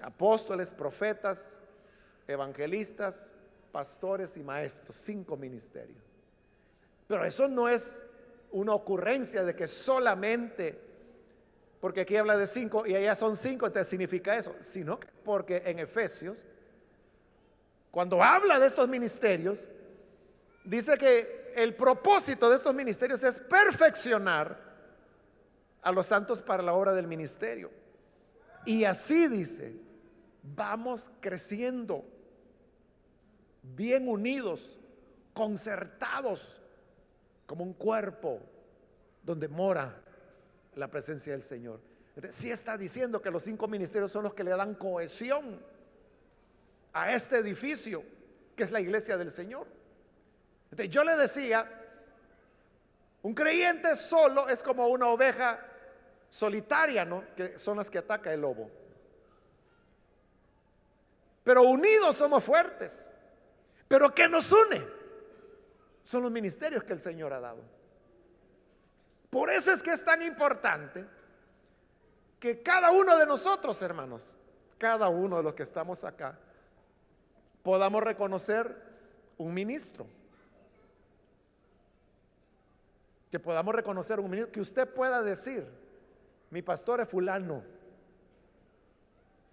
A: Apóstoles, profetas, evangelistas, pastores y maestros, 5 ministerios. Pero eso no es una ocurrencia de que solamente porque aquí habla de 5 y allá son 5, entonces significa eso, sino que porque en Efesios, cuando habla de estos ministerios, dice que el propósito de estos ministerios es perfeccionar a los santos para la obra del ministerio. Y así dice, vamos creciendo, bien unidos, concertados, como un cuerpo donde mora la presencia del Señor. Entonces, sí está diciendo que los 5 ministerios son los que le dan cohesión a este edificio que es la iglesia del Señor. Entonces, yo le decía, un creyente solo es como una oveja solitaria, ¿no? Que son las que ataca el lobo. pero unidos somos fuertes. Pero ¿qué nos une? Son los ministerios que el Señor ha dado. Por eso es que es tan importante que cada uno de nosotros, hermanos, cada uno de los que estamos acá, podamos reconocer un ministro. Que podamos reconocer un ministro, que usted pueda decir, mi pastor es fulano.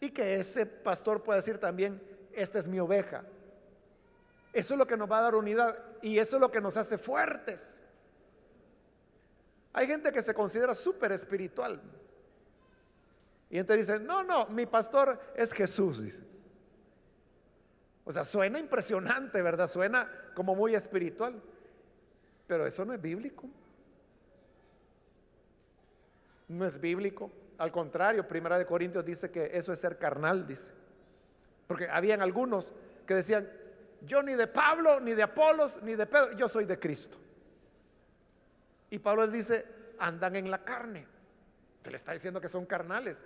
A: Y que ese pastor pueda decir también, esta es mi oveja. Eso es lo que nos va a dar unidad y eso es lo que nos hace fuertes. Hay gente que se considera súper espiritual. Y entonces dicen, no, mi pastor es Jesús, dice. O sea, suena impresionante, ¿verdad? Suena como muy espiritual. Pero eso no es bíblico. No es bíblico. Al contrario, Primera de Corintios dice que eso es ser carnal, dice. Porque habían algunos que decían, yo ni de Pablo, ni de Apolos, ni de Pedro, yo soy de Cristo. Y Pablo dice, andan en la carne. Se le está diciendo que son carnales,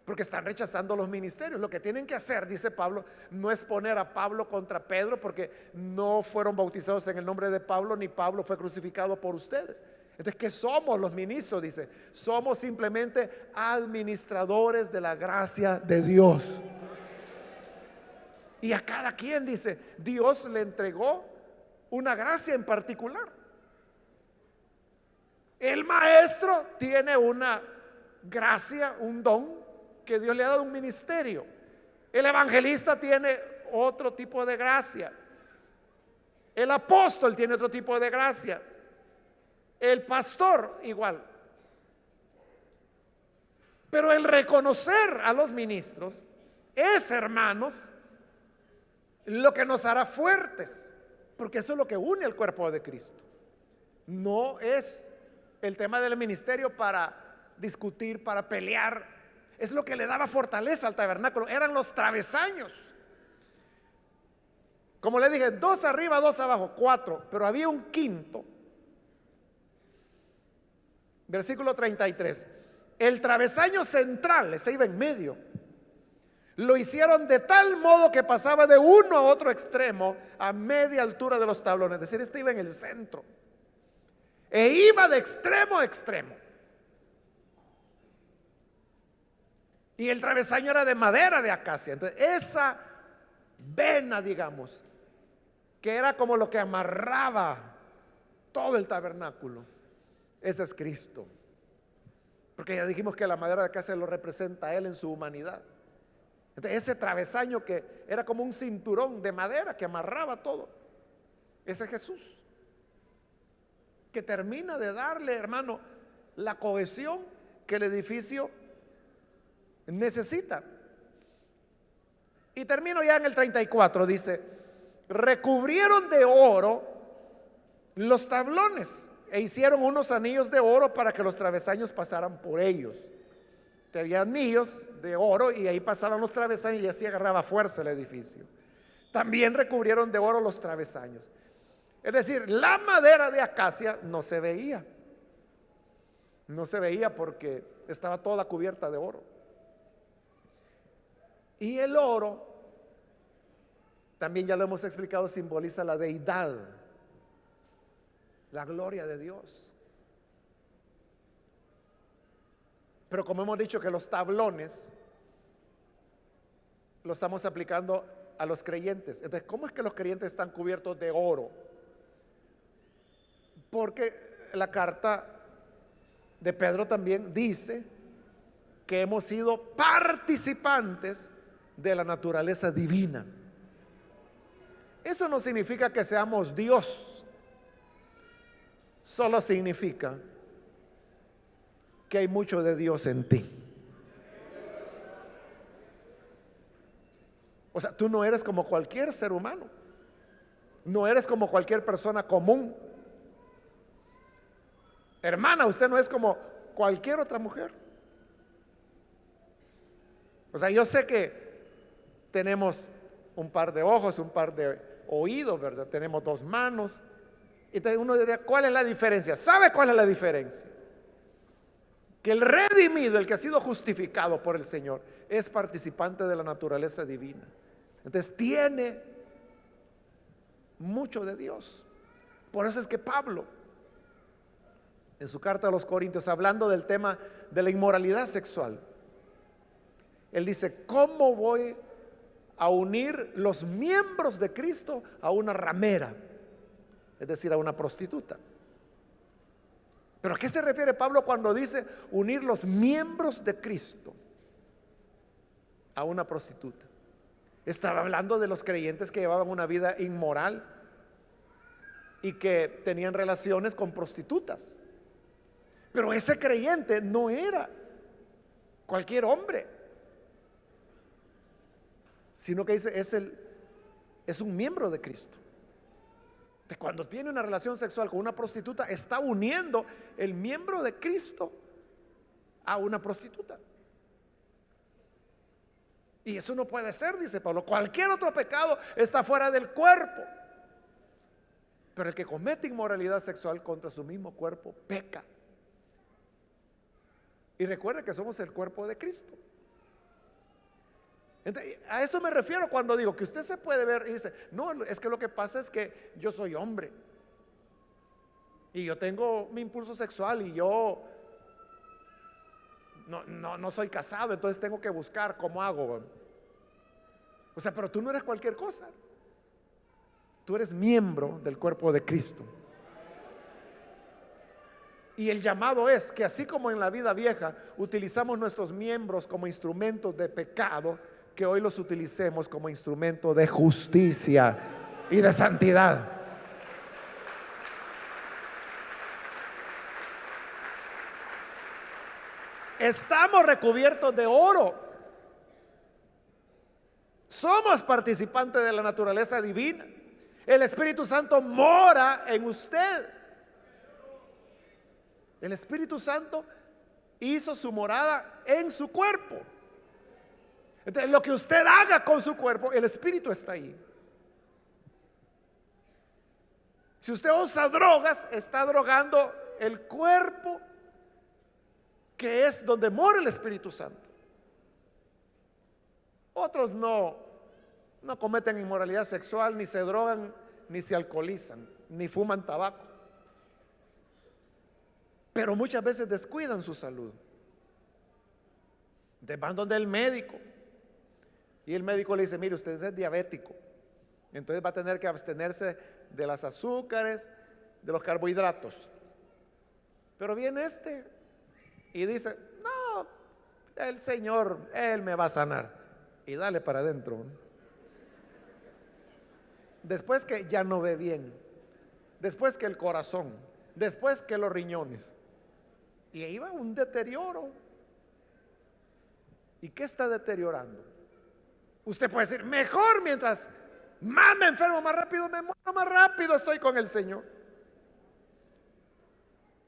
A: porque están rechazando los ministerios. Lo que tienen que hacer, dice Pablo, no es poner a Pablo contra Pedro, porque no fueron bautizados en el nombre de Pablo, ni Pablo fue crucificado por ustedes. Entonces, ¿qué somos los ministros? Dice, somos simplemente administradores de la gracia de Dios. Y a cada quien, dice, Dios le entregó una gracia en particular. El maestro tiene una gracia, un don que Dios le ha dado, un ministerio. El evangelista tiene otro tipo de gracia. El apóstol tiene otro tipo de gracia. El pastor igual. Pero el reconocer a los ministros es, hermanos, lo que nos hará fuertes, porque eso es lo que une al cuerpo de Cristo. No es el tema del ministerio para discutir, para pelear. Es lo que le daba fortaleza al tabernáculo. Eran los travesaños. Como le dije, 2 arriba, 2 abajo, 4, pero había un quinto. Versículo 33. El travesaño central, ese iba en medio, lo hicieron de tal modo que pasaba de uno a otro extremo a media altura de los tablones. Es decir, este iba en el centro e iba de extremo a extremo. Y el travesaño era de madera de acacia. Entonces, esa vena, digamos, que era como lo que amarraba todo el tabernáculo, ese es Cristo. Porque ya dijimos que la madera de acacia lo representa a Él en su humanidad. Entonces, ese travesaño que era como un cinturón de madera que amarraba todo, ese es Jesús, que termina de darle, hermano, la cohesión que el edificio necesita. Y termino ya en el 34, dice, recubrieron de oro los tablones e hicieron unos anillos de oro para que los travesaños pasaran por ellos. Había anillos de oro y ahí pasaban los travesaños y así agarraba fuerza el edificio. También recubrieron de oro los travesaños. Es decir, la madera de acacia no se veía. No se veía porque estaba toda cubierta de oro. Y el oro, también ya lo hemos explicado, simboliza la deidad, la gloria de Dios. Pero como hemos dicho que los tablones lo estamos aplicando a los creyentes. Entonces, ¿cómo es que los creyentes están cubiertos de oro? Porque la carta de Pedro también dice que hemos sido participantes de la naturaleza divina. Eso no significa que seamos Dios, solo significa que hay mucho de Dios en ti. O sea, tú no eres como cualquier ser humano, no eres como cualquier persona común. Hermana, usted no es como cualquier otra mujer. O sea, yo sé que tenemos un par de ojos, un par de oídos, ¿verdad? Tenemos 2 manos. Y entonces uno diría, ¿cuál es la diferencia? ¿Sabe cuál es la diferencia? Que el redimido, el que ha sido justificado por el Señor, es participante de la naturaleza divina. Entonces tiene mucho de Dios. Por eso es que Pablo, en su carta a los Corintios, hablando del tema de la inmoralidad sexual, él dice: ¿cómo voy a unir los miembros de Cristo a una ramera? Es decir, a una prostituta. ¿Pero a qué se refiere Pablo cuando dice unir los miembros de Cristo a una prostituta? Estaba hablando de los creyentes que llevaban una vida inmoral y que tenían relaciones con prostitutas. Pero ese creyente no era cualquier hombre, sino que dice, es un miembro de Cristo. Cuando tiene una relación sexual con una prostituta, está uniendo el miembro de Cristo a una prostituta. Y eso no puede ser, dice Pablo. Cualquier otro pecado está fuera del cuerpo, pero el que comete inmoralidad sexual contra su mismo cuerpo peca. Y recuerde que somos el cuerpo de Cristo. Entonces, a eso me refiero cuando digo que usted se puede ver y dice: no, es que lo que pasa es que yo soy hombre y yo tengo mi impulso sexual y yo no soy casado, entonces tengo que buscar cómo hago. O sea, pero tú no eres cualquier cosa. Tú eres miembro del cuerpo de Cristo. Y el llamado es que así como en la vida vieja utilizamos nuestros miembros como instrumentos de pecado, que hoy los utilicemos como instrumento de justicia y de santidad. Estamos recubiertos de oro. Somos participantes de la naturaleza divina. El Espíritu Santo mora en usted. El Espíritu Santo hizo su morada en su cuerpo. Entonces, lo que usted haga con su cuerpo, el Espíritu está ahí. Si usted usa drogas, está drogando el cuerpo, que es donde mora el Espíritu Santo. Otros no cometen inmoralidad sexual, ni se drogan, ni se alcoholizan, ni fuman tabaco, pero muchas veces descuidan su salud. Van donde el médico y el médico le dice: mire, usted es diabético, entonces va a tener que abstenerse de las azúcares, de los carbohidratos. Pero viene y dice: no, el Señor, Él me va a sanar, y dale para adentro. Después que ya no ve bien, después que el corazón, después que los riñones, y ahí va un deterioro. ¿Y qué está deteriorando? Usted puede decir: mejor mientras más me enfermo, más rápido me muero, más rápido estoy con el Señor.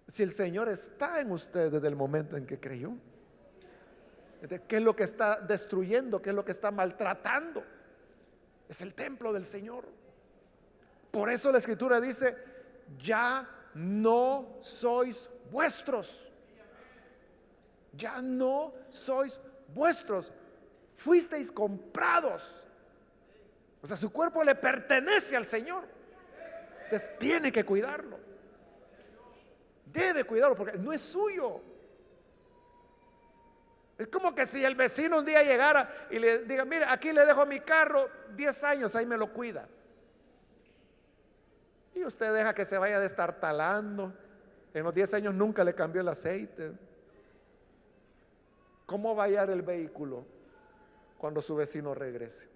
A: Si el Señor está en usted desde el momento en que creyó, ¿qué es lo que está destruyendo? ¿Qué es lo que está maltratando? Es el templo del Señor. Por eso la Escritura dice: ya no sois vuestros. Ya no sois vuestros. Fuisteis comprados. O sea, su cuerpo le pertenece al Señor. Entonces tiene que cuidarlo. Debe cuidarlo porque no es suyo. Es como que si el vecino un día llegara y le diga: mire, aquí le dejo mi carro 10 años, ahí me lo cuida. Y usted deja que se vaya destartalando. En los 10 años nunca le cambió el aceite. ¿Cómo va a hallar el vehículo cuando su vecino regrese?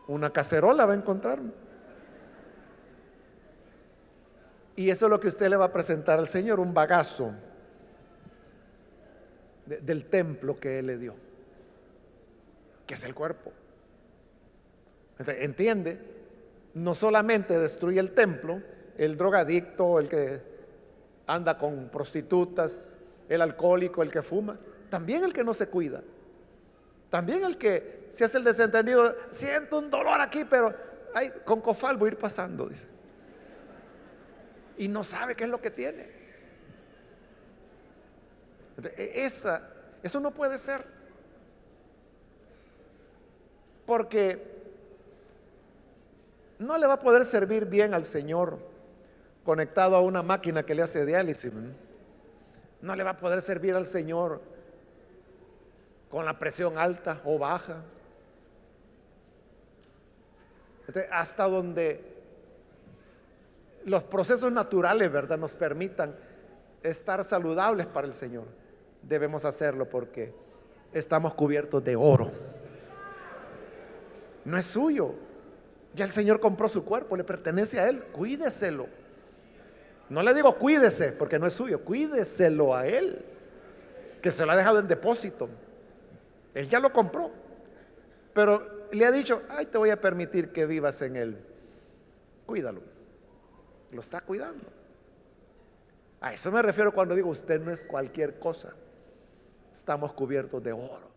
A: Una cacerola va a encontrar. Y eso es lo que usted le va a presentar al Señor: un bagazo del templo que Él le dio, que es el cuerpo. Entonces, entiende, no solamente destruye el templo el drogadicto, el que anda con prostitutas, el alcohólico, el que fuma, también el que no se cuida, también el que se hace el desentendido: siento un dolor aquí, pero con cofal voy a ir pasando, dice, y no sabe qué es lo que tiene. Eso no puede ser. porque no le va a poder servir bien al Señor conectado a una máquina que le hace diálisis. No le va a poder servir al Señor con la presión alta o baja. Entonces, hasta donde los procesos naturales, ¿verdad?, nos permitan estar saludables para el Señor, debemos hacerlo, porque estamos cubiertos de oro. No es suyo. Ya el Señor compró su cuerpo, le pertenece a Él. Cuídeselo. No le digo cuídese porque no es suyo, cuídeselo a Él, que se lo ha dejado en depósito. Él ya lo compró, pero le ha dicho: ay, te voy a permitir que vivas en Él. Cuídalo. Lo está cuidando. A eso me refiero cuando digo: usted no es cualquier cosa. Estamos cubiertos de oro.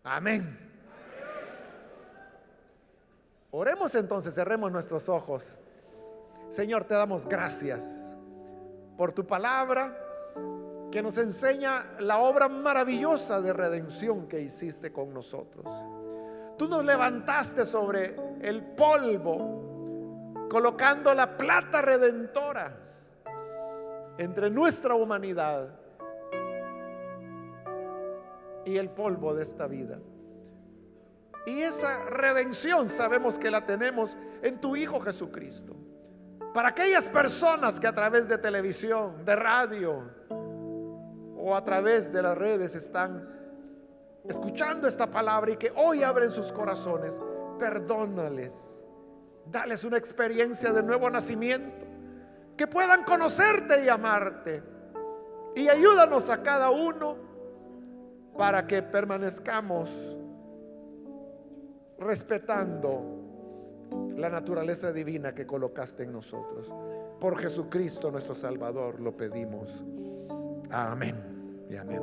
A: Amén. Oremos entonces, cerremos nuestros ojos. Señor, te damos gracias por tu palabra, que nos enseña la obra maravillosa de redención que hiciste con nosotros. Tú nos levantaste sobre el polvo, colocando la plata redentora entre nuestra humanidad y el polvo de esta vida. Y esa redención sabemos que la tenemos en tu Hijo Jesucristo. Para aquellas personas que a través de televisión, de radio o a través de las redes están escuchando esta palabra y que hoy abren sus corazones, perdónales, dales una experiencia de nuevo nacimiento, que puedan conocerte y amarte, y ayúdanos a cada uno para que permanezcamos respetando la naturaleza divina que colocaste en nosotros. Por Jesucristo nuestro Salvador lo pedimos. Amén y amén.